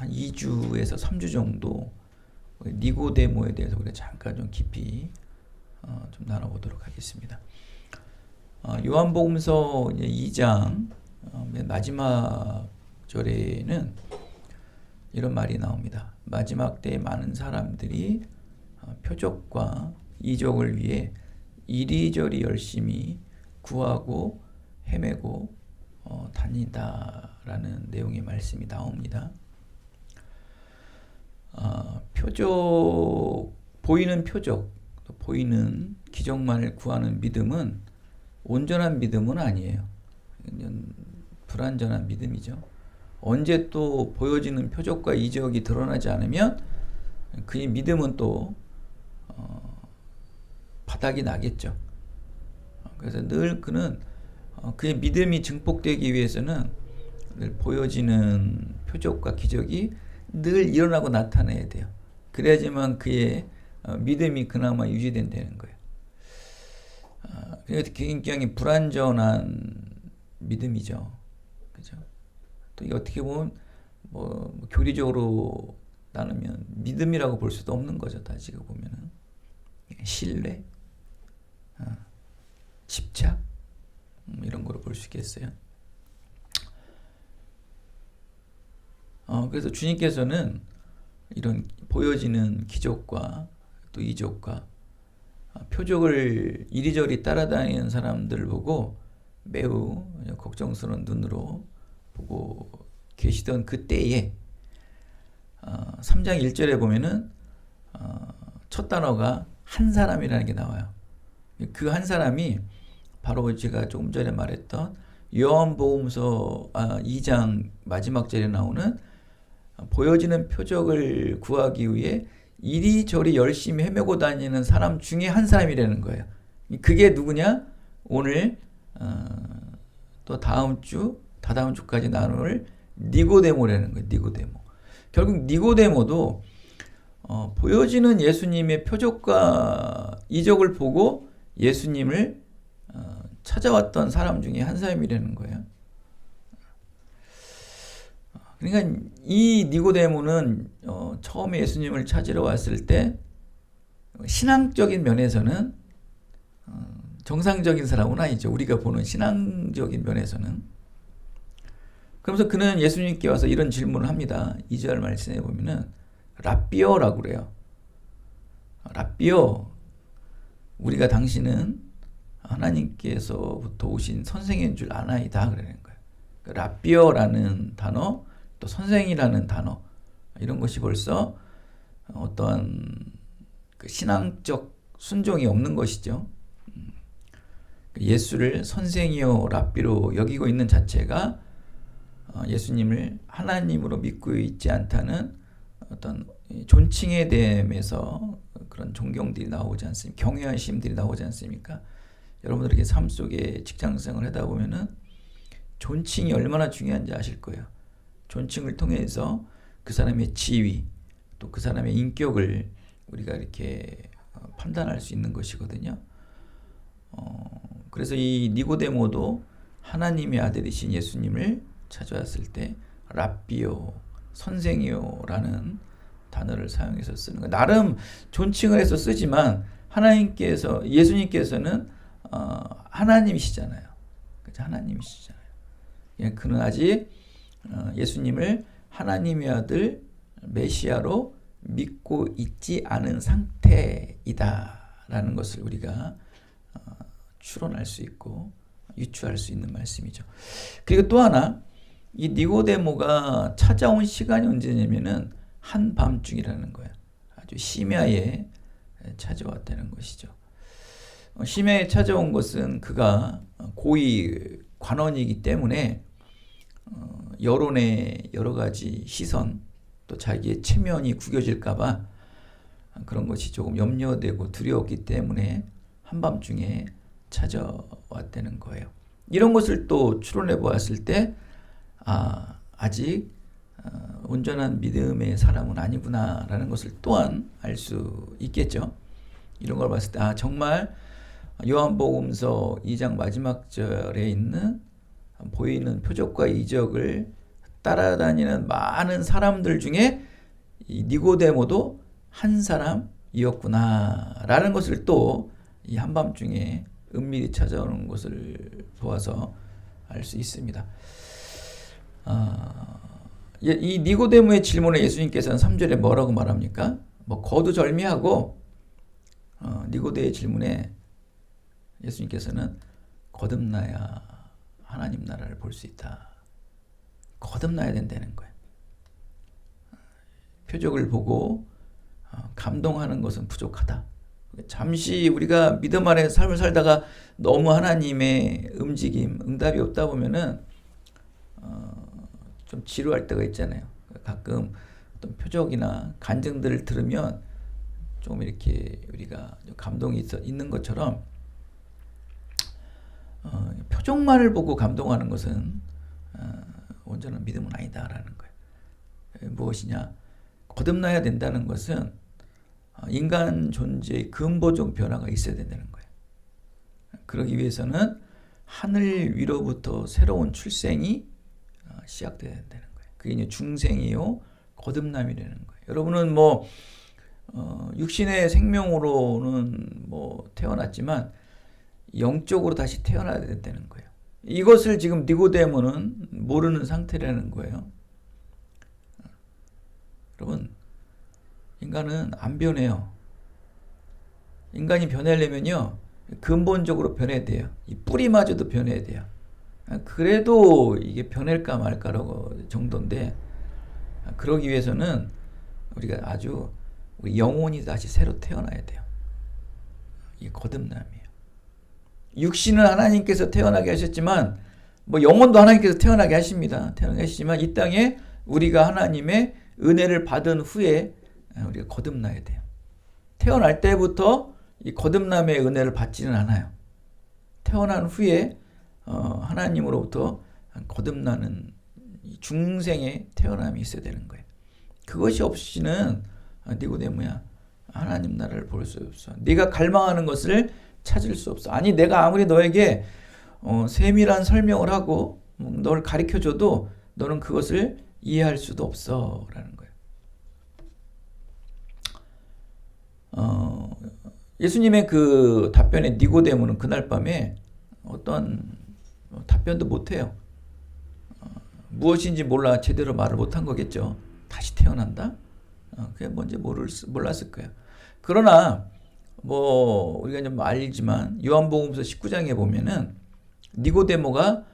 한 2주에서 3주 정도 니고데모에 대해서 우리가 잠깐 좀 깊이 좀 나눠보도록 하겠습니다. 요한복음서 2장 맨 마지막 절에는 이런 말이 나옵니다. 마지막 때에 많은 사람들이 표적과 이적을 위해 이리저리 열심히 구하고 헤매고 다닌다라는 내용의 말씀이 나옵니다. 표적, 보이는 표적, 보이는 기적만을 구하는 믿음은 온전한 믿음은 아니에요. 불완전한 믿음이죠. 언제 또 보여지는 표적과 이적이 드러나지 않으면 그의 믿음은 또 바닥이 나겠죠. 그래서 늘 그는 그의 믿음이 증폭되기 위해서는 늘 보여지는 표적과 기적이 늘 일어나고 나타나야 돼요. 그래야지만 그의 믿음이 그나마 유지된다는 거예요. 그러니까 굉장히 불완전한 믿음이죠. 그죠? 또 어떻게 보면 뭐 교리적으로 나누면 믿음이라고 볼 수도 없는 거죠. 따지고 보면은 신뢰, 집착 이런 거로 볼 수 있겠어요. 그래서 주님께서는 이런 보여지는 기적과 또 이적과 표적을 이리저리 따라다니는 사람들을 보고 매우 걱정스러운 눈으로 보고 계시던 그때에 3장 1절에 보면은 첫 단어가 한 사람이라는 게 나와요. 그 한 사람이 바로 제가 조금 전에 말했던 요한복음서 2장 마지막 절에 나오는 보여지는 표적을 구하기 위해 이리저리 열심히 헤매고 다니는 사람 중에 한 사람이라는 거예요. 그게 누구냐? 오늘 또 다음 주, 다다음 주까지 나눌 니고데모라는 거예요. 니고데모. 결국 니고데모도 보여지는 예수님의 표적과 이적을 보고 예수님을 찾아왔던 사람 중에 한 사람이라는 거예요. 그러니까 이 니고데모는 처음에 예수님을 찾으러 왔을 때 신앙적인 면에서는 정상적인 사람은 아니죠. 우리가 보는 신앙적인 면에서는. 그러면서 그는 예수님께 와서 이런 질문을 합니다. 2절 말씀에 보면은 랍비어라고 그래요. 랍비어, 우리가 당신은 하나님께서부터 오신 선생인 줄 아나이다 그러는 거예요. 랍비어라는 단어, 또 선생이라는 단어, 이런 것이 벌써 어떠한 그 신앙적 순종이 없는 것이죠. 예수를 선생이요 랍비로 여기고 있는 자체가 예수님을 하나님으로 믿고 있지 않다는 어떤 존칭에 대해서 그런 존경들이 나오지 않습니까? 경외하심들이 나오지 않습니까? 여러분들에게 삶 속에 직장생활을 하다 보면은 존칭이 얼마나 중요한지 아실 거예요. 존칭을 통해서 그 사람의 지위, 또 그 사람의 인격을 우리가 이렇게 판단할 수 있는 것이거든요. 그래서 이 니고데모도 하나님의 아들이신 예수님을 찾아왔을 때 랍비요, 선생이요라는 단어를 사용해서 쓰는 거예요. 나름 존칭을 해서 쓰지만 예수님께서는 하나님이시잖아요. 그렇죠? 하나님이시잖아요. 그는 아직 예수님을 하나님의 아들 메시아로 믿고 있지 않은 상태이다라는 것을 우리가 추론할 수 있고 유추할 수 있는 말씀이죠. 그리고 또 하나, 이 니고데모가 찾아온 시간이 언제냐면은 한밤중이라는 거예요. 아주 심야에 찾아왔다는 것이죠. 심야에 찾아온 것은 그가 고위 관원이기 때문에 여론의 여러 가지 시선, 또 자기의 체면이 구겨질까봐 그런 것이 조금 염려되고 두려웠기 때문에 한밤중에 찾아왔다는 거예요. 이런 것을 또 추론해 보았을 때 아직 온전한 믿음의 사람은 아니구나라는 것을 또한 알 수 있겠죠. 이런 걸 봤을 때 정말 요한복음서 2장 마지막 절에 있는 보이는 표적과 이적을 따라다니는 많은 사람들 중에 이 니고데모도 한 사람이었구나라는 것을 또 이 한밤중에 은밀히 찾아오는 것을 보아서 알 수 있습니다. 이 니고데모의 질문에 예수님께서는 3절에 뭐라고 말합니까? 뭐 거두절미하고 니고데의 질문에 예수님께서는 거듭나야 하나님 나라를 볼 수 있다. 거듭나야 된다는 거예요. 표적을 보고 감동하는 것은 부족하다. 잠시 우리가 믿음 안에 삶을 살다가 너무 하나님의 움직임, 응답이 없다 보면은 좀 지루할 때가 있잖아요. 가끔 어떤 표적이나 간증들을 들으면 좀 이렇게 우리가 감동이 있는 것처럼 표적만을 보고 감동하는 것은 온전한 믿음은 아니다라는 거예요. 무엇이냐? 거듭나야 된다는 것은 인간 존재의 근본적 변화가 있어야 된다는 거예요. 그러기 위해서는 하늘 위로부터 새로운 출생이 시작돼야 된다는 거예요. 그게 이제 중생이요 거듭남이라는 거예요. 여러분은 뭐 육신의 생명으로는 뭐 태어났지만 영적으로 다시 태어나야 된다는 거예요. 이것을 지금 니고데모는 모르는 상태라는 거예요. 여러분, 인간은 안 변해요. 인간이 변하려면요, 근본적으로 변해야 돼요. 이 뿌리마저도 변해야 돼요. 그래도 이게 변할까 말까라고 정도인데, 그러기 위해서는 우리가 아주 우리 영혼이 다시 새로 태어나야 돼요. 이게 거듭남이에요. 육신은 하나님께서 태어나게 하셨지만, 뭐 영혼도 하나님께서 태어나게 하십니다. 태어나게 하시지만 이 땅에 우리가 하나님의 은혜를 받은 후에 우리가 거듭나야 돼요. 태어날 때부터 이 거듭남의 은혜를 받지는 않아요. 태어난 후에 하나님으로부터 거듭나는 중생의 태어남이 있어야 되는 거예요. 그것이 없이는 니고데모야, 하나님 나라를 볼 수 없어. 네가 갈망하는 것을 찾을 수 없어. 아니, 내가 아무리 너에게 세밀한 설명을 하고 널 가르쳐줘도 너는 그것을 이해할 수도 없어 라는 거예요. 예수님의 그 답변에 니고데모는 그날 밤에 어떤 답변도 못해요. 무엇인지 몰라 제대로 말을 못한 거겠죠. 다시 태어난다? 그게 뭔지 몰랐을 거예요. 그러나 뭐 우리가 좀 알지만 요한복음서 19장에 보면은 니고데모가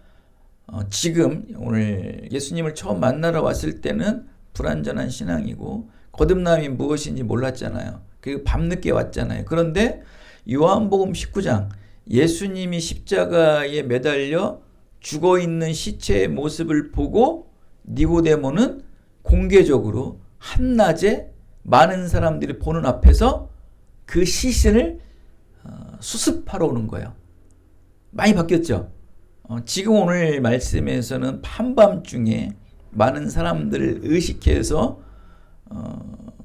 지금 오늘 예수님을 처음 만나러 왔을 때는 불완전한 신앙이고 거듭남이 무엇인지 몰랐잖아요. 그리고 밤늦게 왔잖아요. 그런데 요한복음 19장 예수님이 십자가에 매달려 죽어있는 시체의 모습을 보고 니고데모는 공개적으로 한낮에 많은 사람들이 보는 앞에서 그 시신을 수습하러 오는 거예요. 많이 바뀌었죠. 지금 오늘 말씀에서는 한밤중에 많은 사람들을 의식해서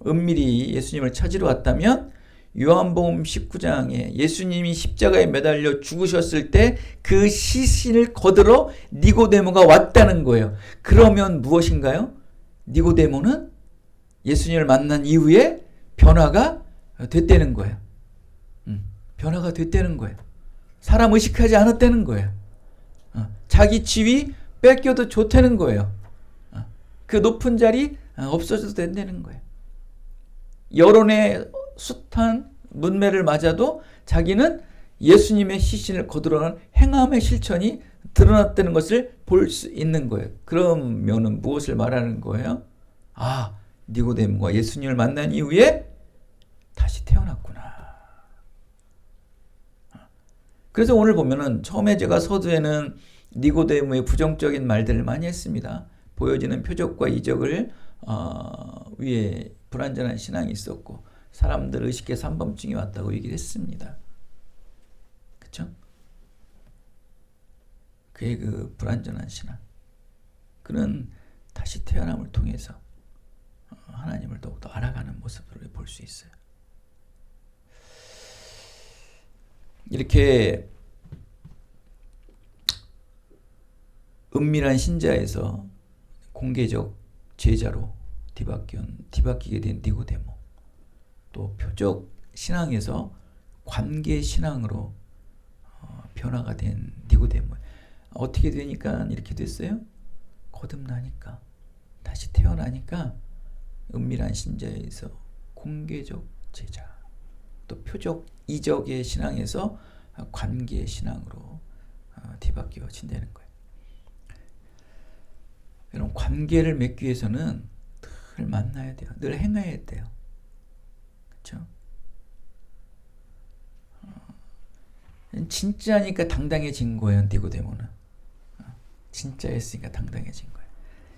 은밀히 예수님을 찾으러 왔다면 요한복음 19장에 예수님이 십자가에 매달려 죽으셨을 때 그 시신을 거들어 니고데모가 왔다는 거예요. 그러면 무엇인가요? 니고데모는 예수님을 만난 이후에 변화가 됐다는 거예요. 변화가 됐다는 거예요. 사람 의식하지 않았다는 거예요. 자기 지위 뺏겨도 좋다는 거예요. 그 높은 자리 없어져도 된다는 거예요. 여론의 숱한 문매를 맞아도 자기는 예수님의 시신을 거두려는 행함의 실천이 드러났다는 것을 볼 수 있는 거예요. 그러면은 무엇을 말하는 거예요? 아, 니고데모가 예수님을 만난 이후에 다시 태어났구나. 그래서 오늘 보면은 처음에 제가 서두에는 니고데모의 부정적인 말들을 많이 했습니다. 보여지는 표적과 이적을 위에 불완전한 신앙이 있었고 사람들 의식해서 한밤중에 왔다고 얘기를 했습니다. 그렇죠? 그의 그 불완전한 신앙, 그는 다시 태어남을 통해서 하나님을 더욱더 알아가는 모습을 볼 수 있어요. 이렇게 은밀한 신자에서 공개적 제자로 뒤바뀌게 된 니고데모, 또 표적 신앙에서 관계 신앙으로 변화가 된 니고데모. 어떻게 되니까 이렇게 됐어요? 거듭나니까, 다시 태어나니까 은밀한 신자에서 공개적 제자, 또 표적 이적의 신앙에서 관계 신앙으로 뒤바뀌어진다는 거예요. 여러분, 관계를 맺기 위해서는 늘 만나야 돼요. 늘 행해야 돼요. 그렇죠? 진짜니까 당당해진 거예요. 니고데모는 진짜였으니까 당당해진 거예요.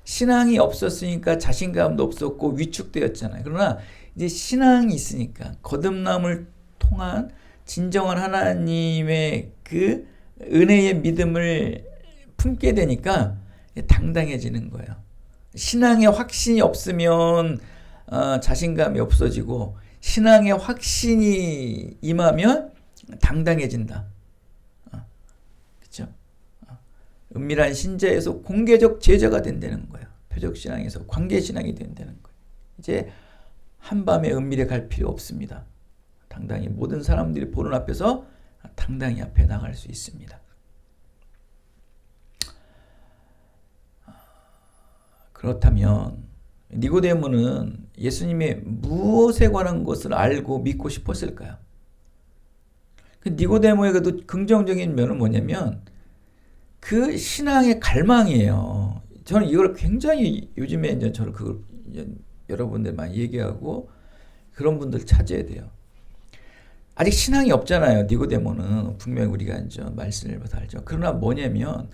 신앙이 없었으니까 자신감도 없었고 위축되었잖아요. 그러나 이제 신앙이 있으니까, 거듭남을 통한 진정한 하나님의 그 은혜의 믿음을 품게 되니까 당당해지는 거예요. 신앙의 확신이 없으면 자신감이 없어지고, 신앙의 확신이 임하면 당당해진다. 그렇죠? 은밀한 신자에서 공개적 제자가 된다는 거예요. 표적 신앙에서 관계 신앙이 된다는 거예요. 이제 한밤에 은밀에 갈 필요 없습니다. 당당히 모든 사람들이 보는 앞에서 당당히 앞에 나갈 수 있습니다. 그렇다면 니고데모는 예수님의 무엇에 관한 것을 알고 믿고 싶었을까요? 니고데모의 그 긍정적인 면은 뭐냐면 그 신앙의 갈망이에요. 저는 이걸 굉장히 요즘에 이제 저를 그걸 여러분들 많이 얘기하고 그런 분들 찾아야 돼요. 아직 신앙이 없잖아요. 니고데모는 분명히 우리가 이제 말씀을 다 알죠. 그러나 뭐냐면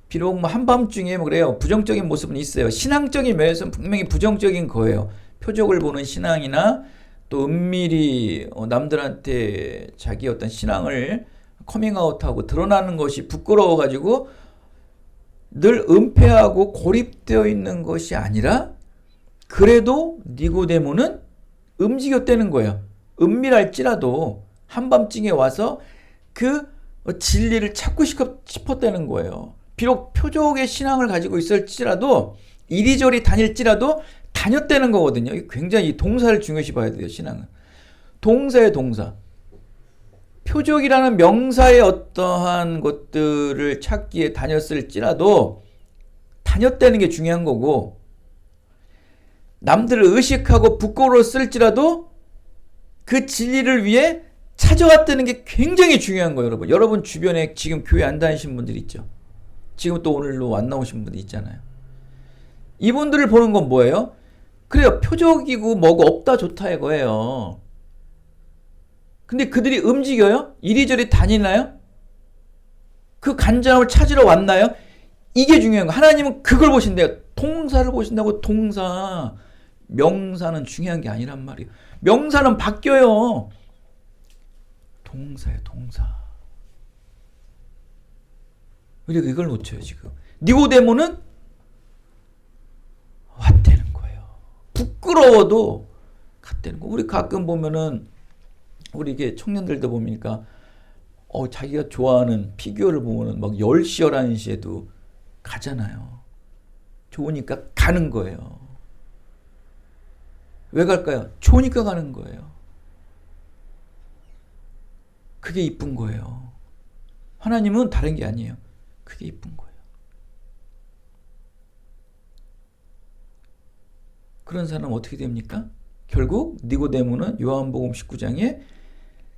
비록 뭐 한밤중에 뭐 그래요. 부정적인 모습은 있어요. 신앙적인 면에서는 분명히 부정적인 거예요. 표적을 보는 신앙이나 또 은밀히 남들한테 자기 어떤 신앙을 커밍아웃하고 드러나는 것이 부끄러워가지고 늘 은폐하고 고립되어 있는 것이 아니라, 그래도 니고데모는 움직였다는 거예요. 은밀할지라도 한밤중에 와서 그 진리를 찾고 싶었다는 거예요. 비록 표적의 신앙을 가지고 있을지라도, 이리저리 다닐지라도 다녔다는 거거든요. 굉장히 동사를 중요시 봐야 돼요. 신앙은 동사의 동사. 표적이라는 명사의 어떠한 것들을 찾기에 다녔을지라도 다녔다는 게 중요한 거고, 남들을 의식하고 부끄러웠을지라도 그 진리를 위해 찾아왔다는 게 굉장히 중요한 거예요. 여러분, 여러분 주변에 지금 교회 안 다니신 분들 있죠. 지금 또 오늘로 안 나오신 분들 있잖아요. 이분들을 보는 건 뭐예요? 그래요, 표적이고 뭐고 없다 좋다 이거예요. 근데 그들이 움직여요? 이리저리 다니나요? 그 간절함을 찾으러 왔나요? 이게 중요한 거예요. 하나님은 그걸 보신대요. 동사를 보신다고. 동사. 명사는 중요한 게 아니란 말이에요. 명사는 바뀌어요. 동사예요, 동사. 우리가 이걸 놓쳐요, 지금. 니고데모는 왔다는 거예요. 부끄러워도 갔다는 거. 우리 가끔 보면은, 우리 이게 청년들도 보니까, 자기가 좋아하는 피규어를 보면은 막 10시, 11시에도 가잖아요. 좋으니까 가는 거예요. 왜 갈까요? 좋으니까 가는 거예요. 그게 이쁜 거예요. 하나님은 다른 게 아니에요. 그게 이쁜 거예요. 그런 사람은 어떻게 됩니까? 결국 니고데모는 요한복음 19장에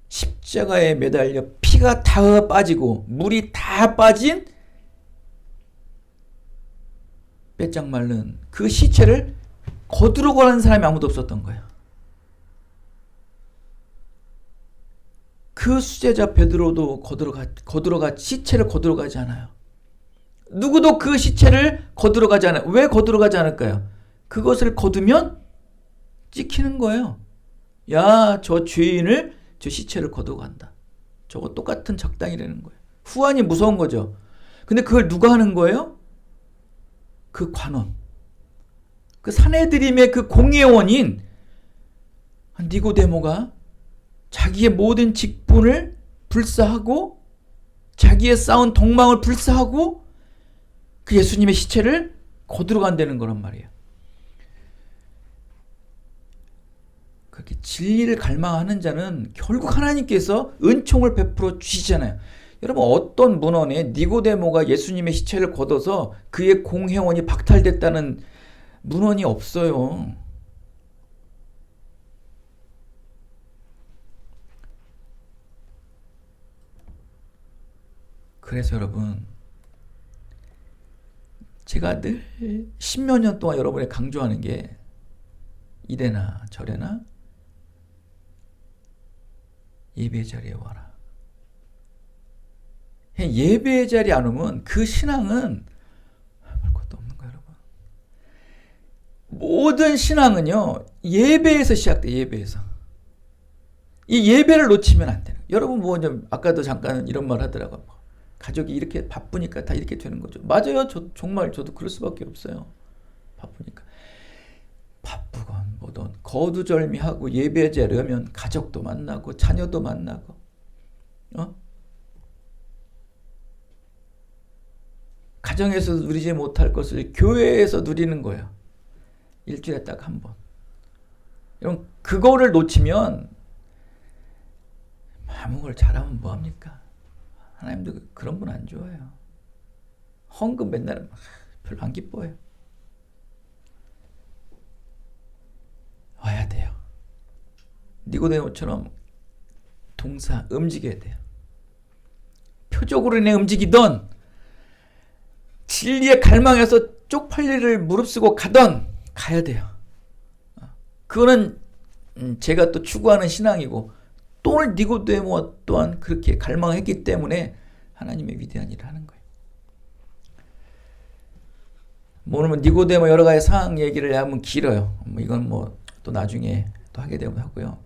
십자가에 매달려 피가 다 빠지고 물이 다 빠진 빼짝 마른 그 시체를 거두러 가는 사람이 아무도 없었던 거예요. 그 수제자 베드로도 시체를 거두러 가지 않아요. 누구도 그 시체를 거두러 가지 않아요. 왜 거두러 가지 않을까요? 그것을 거두면 찍히는 거예요. 야, 저 죄인을, 저 시체를 거두간다. 저거 똑같은 적당이라는 거예요. 후환이 무서운 거죠. 근데 그걸 누가 하는 거예요? 그 관원. 그 산헤드림의 그 공예원인 니고데모가 자기의 모든 직분을 불사하고 자기의 쌓은 덕망을 불사하고 그 예수님의 시체를 거들어간다는 거란 말이에요. 그렇게 진리를 갈망하는 자는 결국 하나님께서 은총을 베풀어 주시잖아요. 여러분, 어떤 문헌에 니고데모가 예수님의 시체를 걷어서 그의 공회원이 박탈됐다는 문헌이 없어요. 그래서 여러분, 제가 늘 십몇 년 동안 여러분에 강조하는 게 이래나 저래나 예배 자리에 와라. 예배 자리에 안 오면 그 신앙은 별 것도 없는 거예요, 여러분. 모든 신앙은요, 예배에서 시작돼, 예배에서. 이 예배를 놓치면 안 되는 거예요. 여러분, 뭐, 아까도 잠깐 이런 말 하더라고요. 가족이 이렇게 바쁘니까 다 이렇게 되는 거죠. 맞아요. 정말 저도 그럴 수밖에 없어요. 바쁘니까. 바쁘건 뭐든 거두절미하고 예배 자리에 오면 가족도 만나고 자녀도 만나고, 가정에서 누리지 못할 것을 교회에서 누리는 거예요. 일주일에 딱 한 번. 여러분, 그거를 놓치면 아무 걸 잘하면 뭐합니까? 하나님도 그런 분 안 좋아해요. 헌금 맨날 별로 안 기뻐해요. 와야 돼요. 니고데모처럼 동사 움직여야 돼요. 표적으로 인해 움직이던, 진리에 갈망해서 쪽팔리를 무릅쓰고 가던 가야 돼요. 그거는 제가 또 추구하는 신앙이고, 또 오늘 니고데모 또한 그렇게 갈망했기 때문에 하나님의 위대한 일을 하는 거예요. 오늘 니고데모 여러 가지 상황 얘기를 하면 길어요. 이건 뭐 또 나중에 또 하게 되면 하고요.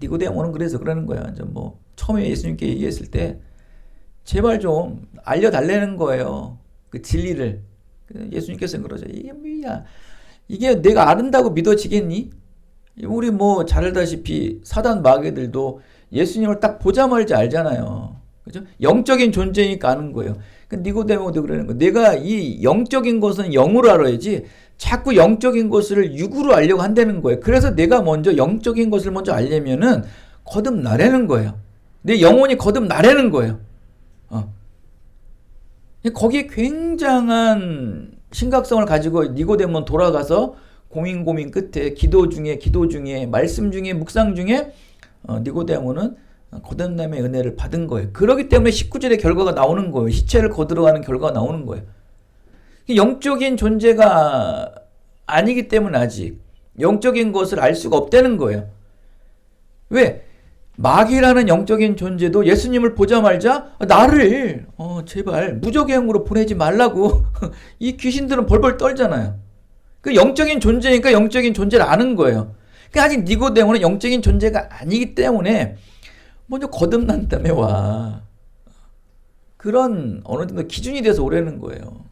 니고데모는 그래서 그러는 거야. 처음에 예수님께 얘기했을 때 제발 좀 알려달라는 거예요. 그 진리를. 예수님께서는 그러죠. 이게 뭐야? 이게 내가 아는다고 믿어지겠니? 우리 뭐 잘 알다시피 사단 마귀들도 예수님을 딱 보자마자 알잖아요. 그죠? 영적인 존재니까 아는 거예요. 니고데모도 그러는 거예요. 내가 이 영적인 것은 영으로 알아야지 자꾸 영적인 것을 육으로 알려고 한다는 거예요. 그래서 내가 먼저 영적인 것을 먼저 알려면은 거듭나라는 거예요. 내 영혼이 거듭나라는 거예요. 거기에 굉장한 심각성을 가지고 니고데모는 돌아가서 고민 끝에 기도 중에 말씀 중에 묵상 중에 니고데모는 거듭남의 은혜를 받은 거예요. 그렇기 때문에 19절의 결과가 나오는 거예요. 시체를 거들어가는 결과가 나오는 거예요. 영적인 존재가 아니기 때문에 아직 영적인 것을 알 수가 없다는 거예요. 왜? 마귀라는 영적인 존재도 예수님을 보자마자 나를 제발 무적행으로 보내지 말라고 이 귀신들은 벌벌 떨잖아요. 그 영적인 존재니까 영적인 존재를 아는 거예요. 그러니까 아직 니고데모는 영적인 존재가 아니기 때문에 먼저 거듭난 다음에 와. 그런 어느 정도 기준이 돼서 오라는 거예요.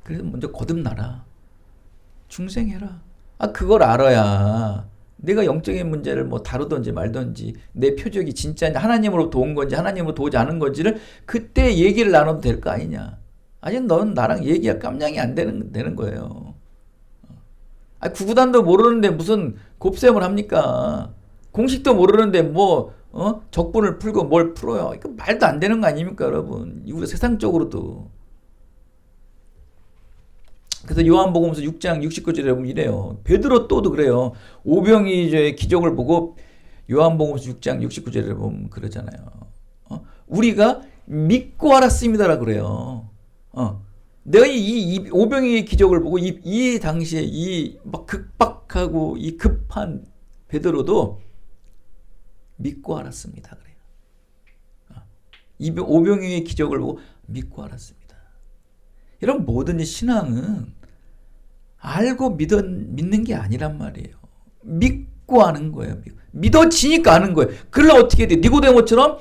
그래서 먼저 거듭나라. 중생해라. 그걸 알아야 내가 영적인 문제를 뭐 다루든지 말든지 내 표적이 진짜 하나님으로부터 온 건지 하나님으로부터 오지 않은 건지를 그때 얘기를 나눠도 될 거 아니냐. 아직 넌 나랑 얘기할 깜냥이 안 되는 거예요. 구구단도 모르는데 무슨 곱셈을 합니까? 공식도 모르는데 뭐 적분을 풀고 뭘 풀어요. 이거 말도 안 되는 거 아닙니까, 여러분? 우리 세상적으로도. 그래서 요한복음서 6장 69절에 보면 이래요. 베드로 또도 그래요. 오병이의 기적을 보고 요한복음서 6장 69절에 보면 그러잖아요. 우리가 믿고 알았습니다라 그래요. 내가 이 오병이의 기적을 보고 이 당시에 이 막 급박하고 이 급한 베드로도 믿고 알았습니다 그래요. 이 오병이의 기적을 보고 믿고 알았습니다. 여러분, 모든 신앙은 알고 믿는 게 아니란 말이에요. 믿고 아는 거예요. 믿어지니까 아는 거예요. 그러려 어떻게 돼? 니고데모처럼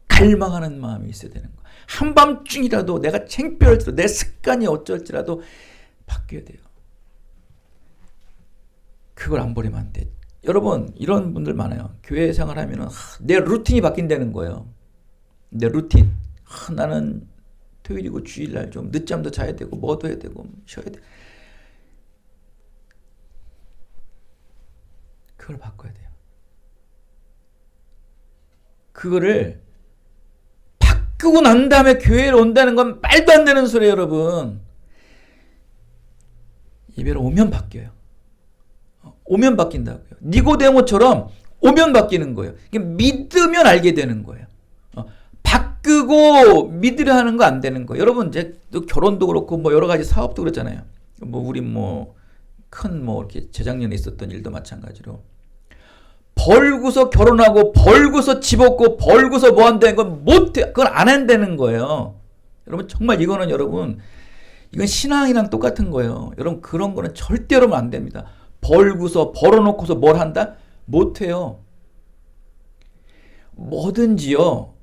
갈망하는 마음이 있어야 되는 거예요. 한밤중이라도 내가 창피할지라도 내 습관이 어쩔지라도 바뀌어야 돼요. 그걸 안 버리면 안 돼. 여러분, 이런 분들 많아요. 교회 생활하면은 내 루틴이 바뀐다는 거예요. 내 루틴. 나는 토요일이고 주일날 좀 늦잠도 자야 되고 뭐도 해야 되고 쉬어야 돼. 그걸 바꿔야 돼요. 그거를 바꾸고 난 다음에 교회를 온다는 건 말도 안 되는 소리예요, 여러분. 예배를 오면 바뀌어요. 오면 바뀐다고요. 니고데모처럼 오면 바뀌는 거예요. 믿으면 알게 되는 거예요. 바꾸고 믿으려 하는 거 안 되는 거예요. 여러분 이제 또 결혼도 그렇고 뭐 여러 가지 사업도 그렇잖아요. 뭐 우리 뭐 큰 뭐 이렇게 재작년에 있었던 일도 마찬가지로 벌고서 결혼하고 벌고서 집 얻고 벌고서 뭐 한다는 건 못해. 그건 안 한다는 거예요. 여러분 정말 이거는 여러분 이건 신앙이랑 똑같은 거예요. 여러분 그런 거는 절대로 안 됩니다. 벌고서 벌어놓고서 뭘 한다? 못해요. 뭐든지요.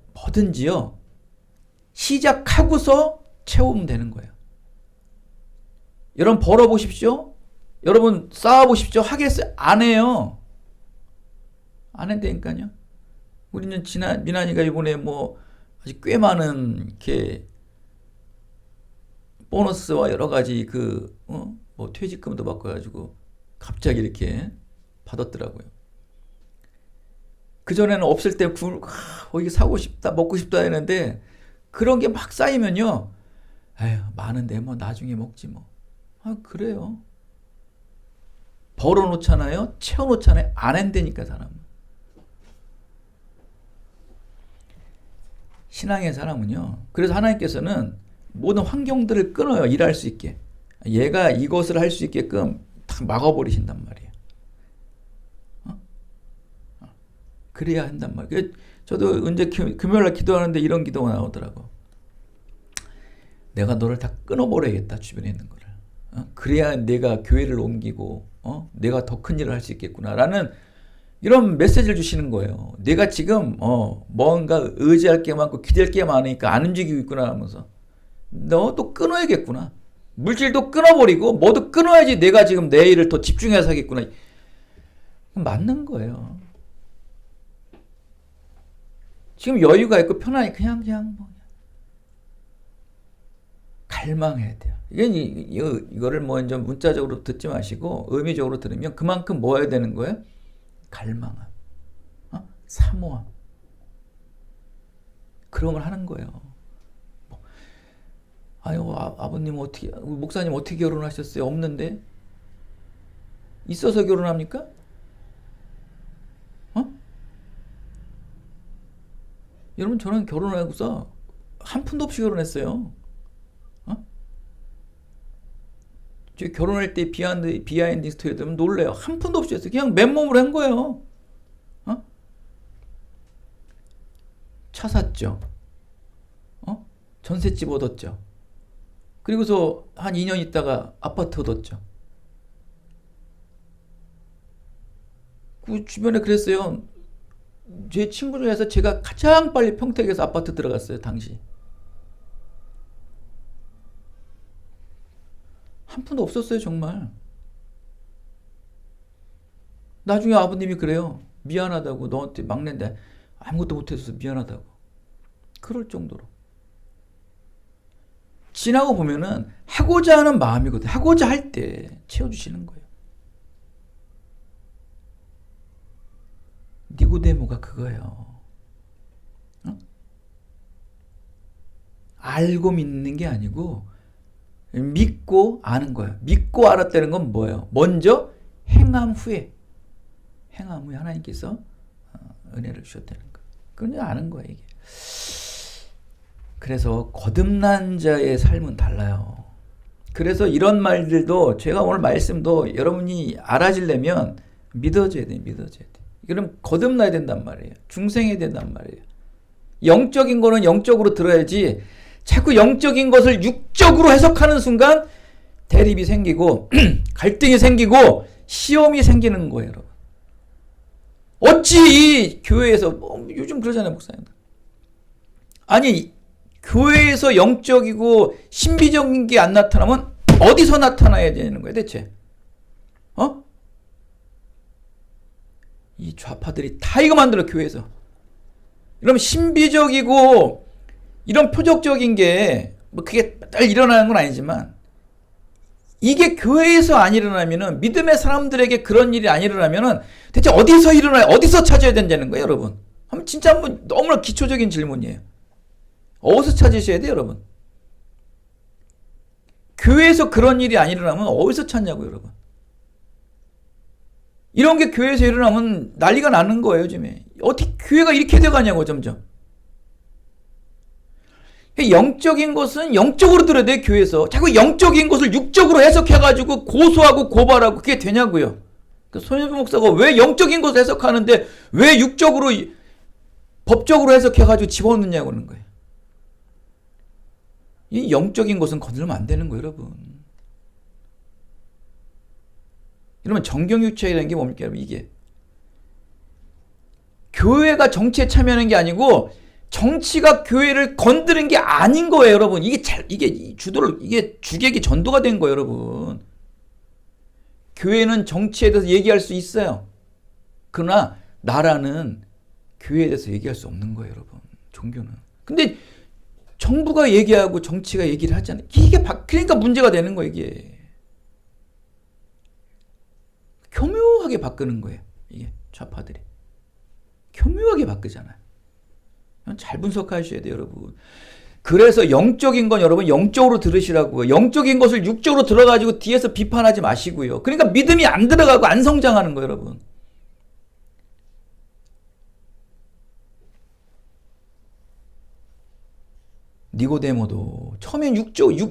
시작하고서 채우면 되는 거예요. 여러분 벌어보십시오. 여러분 쌓아보십시오. 하겠어요? 안 해요. 안 한다니까요. 우리는 미나니가 이번에 뭐 아직 꽤 많은 이렇게 보너스와 여러 가지 뭐 퇴직금도 받고 가지고 갑자기 이렇게 받았더라고요. 그전에는 없을 때 이게 사고 싶다 먹고 싶다 했는데 그런 게 막 쌓이면요. 에휴 많은데 뭐 나중에 먹지 뭐. 그래요. 벌어놓잖아요. 채워놓잖아요. 안 한다니까 사람은. 신앙의 사람은요. 그래서 하나님께서는 모든 환경들을 끊어요. 일할 수 있게. 얘가 이것을 할 수 있게끔 다 막아버리신단 말이에요. 그래야 한단 말이에요. 저도 언제 금요일날 기도하는데 이런 기도가 나오더라고. 내가 너를 다 끊어버려야겠다. 주변에 있는 거를. 그래야 내가 교회를 옮기고 내가 더 큰 일을 할 수 있겠구나 라는 이런 메시지를 주시는 거예요. 내가 지금 뭔가 의지할 게 많고 기댈 게 많으니까 안 움직이고 있구나 하면서 너도 끊어야겠구나. 물질도 끊어버리고 뭐도 끊어야지 내가 지금 내 일을 더 집중해서 하겠구나. 맞는 거예요. 지금 여유가 있고 편하니 그냥 뭐 갈망해야 돼요. 이거를 뭐 이제 문자적으로 듣지 마시고 의미적으로 들으면 그만큼 뭐 해야 되는 거예요? 갈망함, 사모함. 그런 걸 하는 거예요. 아유, 아버님 어떻게, 목사님 어떻게 결혼하셨어요? 없는데? 있어서 결혼합니까? 여러분, 저는 결혼하고서 한 푼도 없이 결혼했어요. 저 결혼할 때 비하인드 스토리 들으면 놀래요. 한 푼도 없이 했어요. 그냥 맨몸으로 한 거예요. 차 샀죠. 전셋집 얻었죠. 그리고서 한 2년 있다가 아파트 얻었죠. 그 주변에 그랬어요. 제 친구 중에서 제가 가장 빨리 평택에서 아파트 들어갔어요. 당시. 한 푼도 없었어요. 정말. 나중에 아버님이 그래요. 미안하다고. 너한테 막내인데 아무것도 못해줘서 미안하다고. 그럴 정도로. 지나고 보면은 하고자 하는 마음이거든요. 하고자 할 때 채워주시는 거예요. 니고데모가 그거예요. 알고 믿는 게 아니고 믿고 아는 거예요. 믿고 알았다는 건 뭐예요? 먼저 행함 후에 하나님께서 은혜를 주셨다는 거예요. 그건 아는 거예요, 이게. 그래서 거듭난 자의 삶은 달라요. 그래서 이런 말들도 제가 오늘 말씀도 여러분이 알아지려면 믿어줘야 돼요. 그럼 거듭나야 된단 말이에요. 중생해야 된단 말이에요. 영적인 거는 영적으로 들어야지 자꾸 영적인 것을 육적으로 해석하는 순간 대립이 생기고 갈등이 생기고 시험이 생기는 거예요. 여러분. 어찌 이 교회에서 요즘 그러잖아요. 목사님. 아니 교회에서 영적이고 신비적인 게 안 나타나면 어디서 나타나야 되는 거예요 대체? 이 좌파들이 다 이거 만들어 교회에서. 이러면 신비적이고 이런 표적적인 게 뭐 그게 늘 일어나는 건 아니지만 이게 교회에서 안 일어나면은 믿음의 사람들에게 그런 일이 안 일어나면은 대체 어디서 일어나요? 어디서 찾아야 된다는 거예요, 여러분? 진짜 한번 너무나 기초적인 질문이에요. 어디서 찾으셔야 돼요, 여러분? 교회에서 그런 일이 안 일어나면 어디서 찾냐고요, 여러분? 이런 게 교회에서 일어나면 난리가 나는 거예요, 요즘에. 어떻게 교회가 이렇게 돼가냐고, 점점. 영적인 것은 영적으로 들어야 돼, 교회에서. 자꾸 영적인 것을 육적으로 해석해가지고 고소하고 고발하고 그게 되냐고요. 손현수 목사가 왜 영적인 것을 해석하는데 왜 육적으로, 법적으로 해석해가지고 집어넣느냐고 하는 거예요. 이 영적인 것은 건들면 안 되는 거예요, 여러분. 여러분, 정경유착이라는 게 뭡니까, 여러분? 이게. 교회가 정치에 참여하는 게 아니고, 정치가 교회를 건드는 게 아닌 거예요, 여러분. 이게 주객이 전도가 된 거예요, 여러분. 교회는 정치에 대해서 얘기할 수 있어요. 그러나, 나라는 교회에 대해서 얘기할 수 없는 거예요, 여러분. 종교는. 근데, 정부가 얘기하고 정치가 얘기를 하잖아요. 그러니까 문제가 되는 거예요, 이게. 교묘하게 바꾸는 거예요, 이게. 좌파들이. 교묘하게 바꾸잖아요. 잘 분석하셔야 돼요, 여러분. 그래서 영적인 건 여러분 영적으로 들으시라고요. 영적인 것을 육적으로 들어가지고 뒤에서 비판하지 마시고요. 그러니까 믿음이 안 들어가고 안 성장하는 거예요, 여러분. 니고데모도 처음엔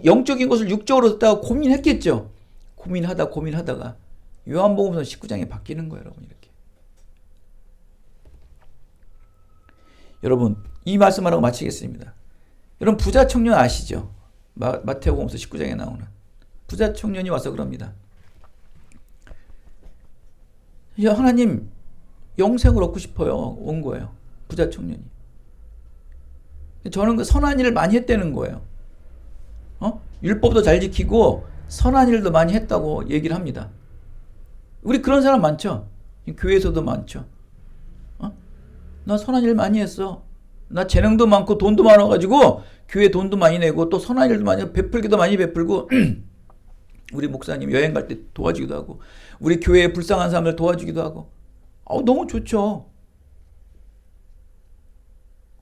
영적인 것을 육적으로 듣다가 고민했겠죠. 고민하다가 요한복음서 19장에 바뀌는 거예요, 여러분. 이렇게. 여러분, 이 말씀하라고 마치겠습니다. 여러분, 부자 청년 아시죠? 마태복음서 19장에 나오는 부자 청년이 와서 그럽니다. 야, 하나님, 영생을 얻고 싶어요. 온 거예요. 부자 청년이. 저는 그 선한 일을 많이 했다는 거예요. 율법도 잘 지키고 선한 일도 많이 했다고 얘기를 합니다. 우리 그런 사람 많죠? 교회에서도 많죠. 나 선한 일 많이 했어. 나 재능도 많고 돈도 많아가지고 교회 돈도 많이 내고 또 선한 일도 많이 하고 베풀기도 많이 베풀고 우리 목사님 여행 갈 때 도와주기도 하고 우리 교회에 불쌍한 사람들 도와주기도 하고 너무 좋죠.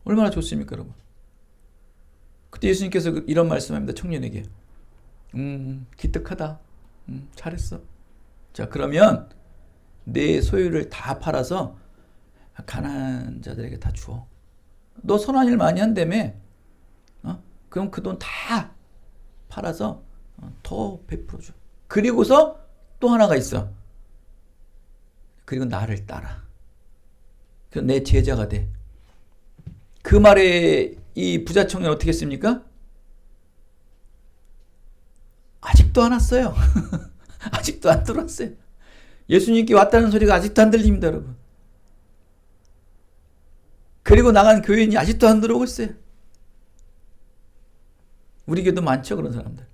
얼마나 좋습니까, 여러분? 그때 예수님께서 이런 말씀합니다. 청년에게. 기특하다. 잘했어. 자, 그러면 내 소유를 다 팔아서 가난한 자들에게 다 주어. 너 선한 일 많이 한다며? 그럼 그 돈 다 팔아서 더 베풀어줘. 그리고서 또 하나가 있어. 그리고 나를 따라. 그래서 내 제자가 돼. 그 말에 이 부자 청년 어떻게 했습니까? 아직도 안 왔어요. 아직도 안 들어왔어요. 예수님께 왔다는 소리가 아직도 안 들립니다, 여러분. 그리고 나간 교인이 아직도 안 들어오고 있어요. 우리 교회도 많죠, 그런 사람들.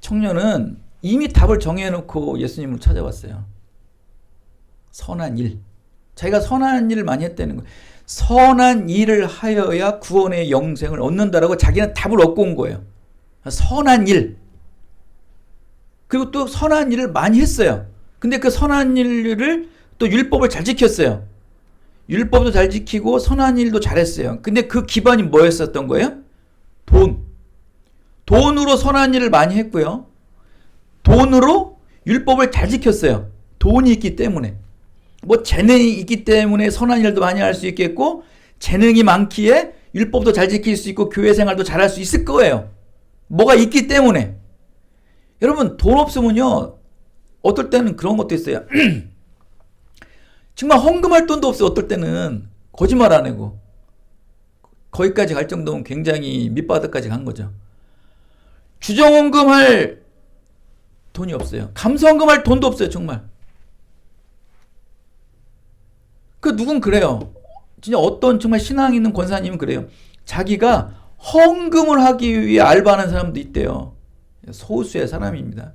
청년은 이미 답을 정해놓고 예수님을 찾아왔어요. 선한 일. 자기가 선한 일을 많이 했다는 거예요. 선한 일을 하여야 구원의 영생을 얻는다라고 자기는 답을 얻고 온 거예요. 선한 일. 그리고 또 선한 일을 많이 했어요. 근데 그 선한 일을 또 율법을 잘 지켰어요. 율법도 잘 지키고 선한 일도 잘했어요. 근데 그 기반이 뭐였었던 거예요? 돈으로 선한 일을 많이 했고요. 돈으로 율법을 잘 지켰어요. 돈이 있기 때문에. 뭐 재능이 있기 때문에 선한 일도 많이 할 수 있겠고 재능이 많기에 율법도 잘 지킬 수 있고 교회 생활도 잘 할 수 있을 거예요. 뭐가 있기 때문에. 여러분, 돈 없으면요, 어떨 때는 그런 것도 있어요. 정말 헌금할 돈도 없어요. 어떨 때는 거짓말 안 하고 거기까지 갈 정도면 굉장히 밑바닥까지 간 거죠. 주정헌금할 돈이 없어요. 감사헌금할 돈도 없어요. 정말. 그 누군 그래요. 진짜 어떤 정말 신앙 있는 권사님은 그래요. 자기가 헌금을 하기 위해 알바하는 사람도 있대요. 소수의 사람입니다.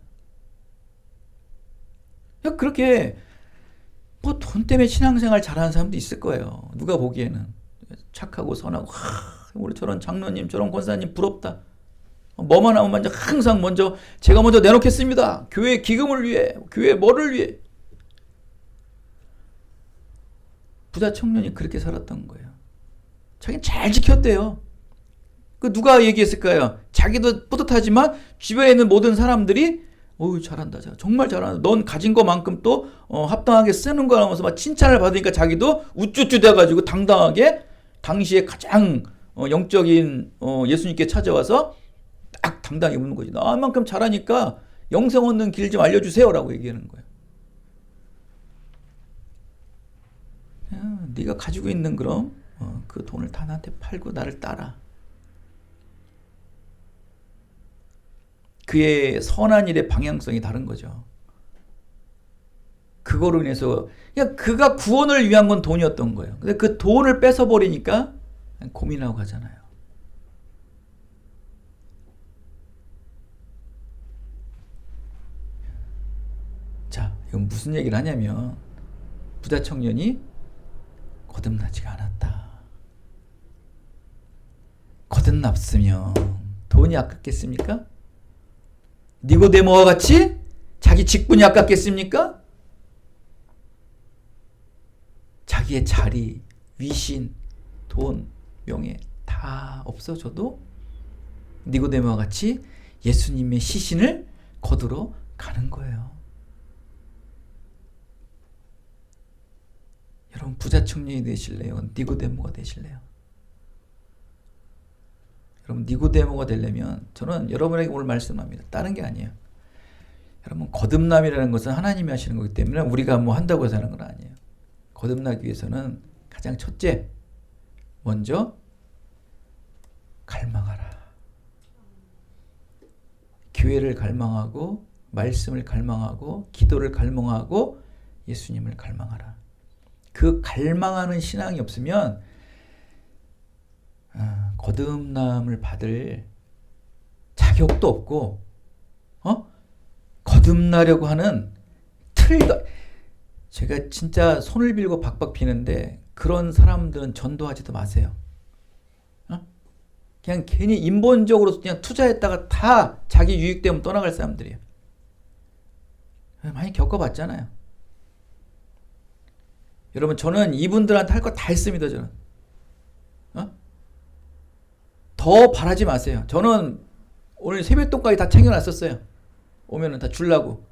그렇게 뭐 돈 때문에 신앙생활 잘하는 사람도 있을 거예요. 누가 보기에는 착하고 선하고 우리 저런 장로님, 저런 권사님 부럽다. 뭐만 하면 먼저 항상 먼저 제가 먼저 내놓겠습니다. 교회 기금을 위해, 교회 뭐를 위해. 부자 청년이 그렇게 살았던 거예요. 자기는 잘 지켰대요. 그 누가 얘기했을까요? 자기도 뿌듯하지만 주변에 있는 모든 사람들이 어우 잘한다, 정말 잘한다. 넌 가진 것만큼 또 합당하게 쓰는 거라면서 막 칭찬을 받으니까 자기도 우쭈쭈 돼가지고 당당하게 당시에 가장 영적인 예수님께 찾아와서 딱 당당히 묻는 거지. 나만큼 잘하니까 영생 얻는 길 좀 알려주세요라고 얘기하는 거예요. 야, 네가 가지고 있는 그럼 그 돈을 다 나한테 팔고 나를 따라. 그의 선한 일의 방향성이 다른 거죠. 그거로 인해서 그냥 그가 구원을 위한 건 돈이었던 거예요. 근데 그 돈을 뺏어버리니까 고민하고 가잖아요. 자, 이건 무슨 얘기를 하냐면 부자 청년이 거듭나지가 않았다. 거듭났으면 돈이 아깝겠습니까? 니고데모와 같이 자기 직분이 아깝겠습니까? 자기의 자리, 위신, 돈, 명예 다 없어져도 니고데모와 같이 예수님의 시신을 거두러 가는 거예요. 여러분 부자 청년이 되실래요? 니고데모가 되실래요? 여러분 니고데모가 되려면 저는 여러분에게 오늘 말씀합니다. 다른 게 아니에요. 여러분 거듭남이라는 것은 하나님이 하시는 거기 때문에 우리가 뭐 한다고 해서 하는 건 아니에요. 거듭나기 위해서는 가장 첫째 먼저 갈망하라. 교회를 갈망하고 말씀을 갈망하고 기도를 갈망하고 예수님을 갈망하라. 그 갈망하는 신앙이 없으면 거듭남을 받을 자격도 없고 거듭나려고 하는 틀도 제가 진짜 손을 빌고 박박 비는데 그런 사람들은 전도하지도 마세요. 그냥 괜히 인본적으로 그냥 투자했다가 다 자기 유익 때문에 떠나갈 사람들이에요. 많이 겪어봤잖아요. 여러분 저는 이분들한테 할 거 다 했습니다. 저는 더 바라지 마세요. 저는 오늘 세뱃돈까지 다 챙겨놨었어요. 오면은 다 주려고.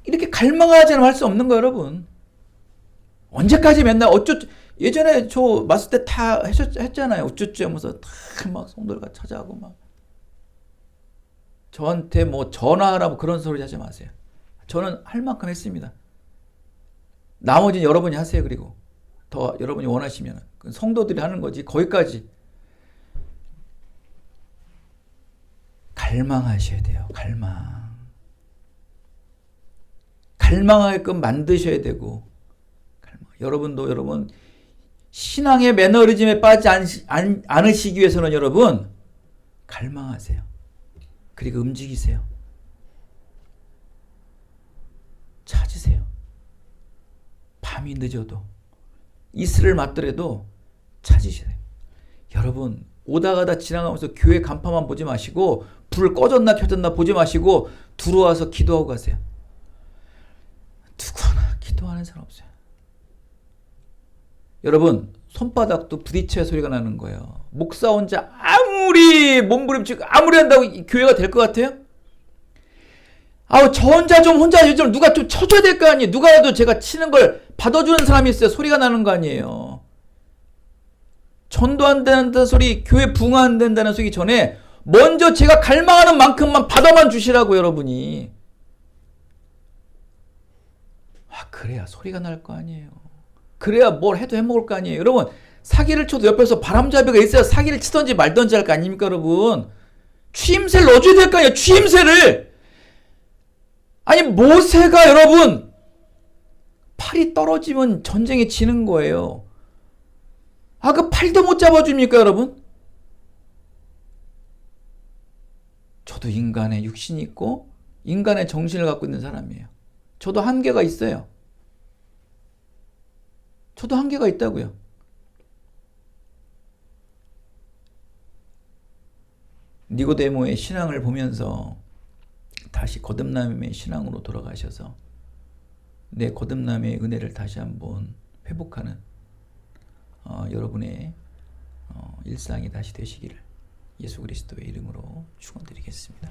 이렇게 갈망하지 않으면 할 수 없는 거예요, 여러분. 언제까지 맨날 예전에 저 왔을 때 다 했잖아요. 어쩌죠 하면서 다 막 성도들과 찾아가고 막. 저한테 뭐 전화하라고 그런 소리 하지 마세요. 저는 할 만큼 했습니다. 나머지는 여러분이 하세요. 그리고 더 여러분이 원하시면 성도들이 하는 거지. 거기까지 갈망하셔야 돼요. 갈망하게끔 만드셔야 되고 여러분도 여러분 신앙의 매너리즘에 빠지지 않으시기 위해서는 여러분 갈망하세요. 그리고 움직이세요. 찾으세요. 밤이 늦어도 이슬을 맞더라도 찾으세요. 여러분 오다 가다 지나가면서 교회 간판만 보지 마시고 불 꺼졌나 켜졌나 보지 마시고 들어와서 기도하고 가세요. 누구 하나 기도하는 사람 없어요. 여러분 손바닥도 부딪혀야 소리가 나는 거예요. 목사 혼자 아무리 몸부림치고 아무리 한다고 교회가 될 것 같아요? 저 혼자 좀 누가 좀 쳐줘야 될 거 아니에요. 누가라도 제가 치는 걸 받아주는 사람이 있어야 소리가 나는 거 아니에요. 전도 안 된다는 소리, 교회 붕 안 된다는 소리 전에 먼저 제가 갈망하는 만큼만 받아만 주시라고 여러분이. 그래야 소리가 날 거 아니에요. 그래야 뭘 해도 해먹을 거 아니에요. 여러분 사기를 쳐도 옆에서 바람잡이가 있어야 사기를 치든지 말든지 할 거 아닙니까 여러분. 추임새를 넣어줘야 될 거 아니에요. 추임새를. 아니 모세가 여러분 팔이 떨어지면 전쟁에 지는 거예요. 그 팔도 못 잡아줍니까 여러분? 저도 인간의 육신이 있고 인간의 정신을 갖고 있는 사람이에요. 저도 한계가 있어요. 저도 한계가 있다고요. 니고데모의 신앙을 보면서 다시 거듭남의 신앙으로 돌아가셔서 내 거듭남의 은혜를 다시 한번 회복하는 여러분의 일상이 다시 되시기를 예수 그리스도의 이름으로 축원드리겠습니다.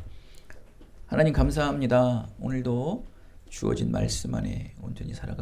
하나님 감사합니다. 오늘도 주어진 말씀 안에 온전히 살아가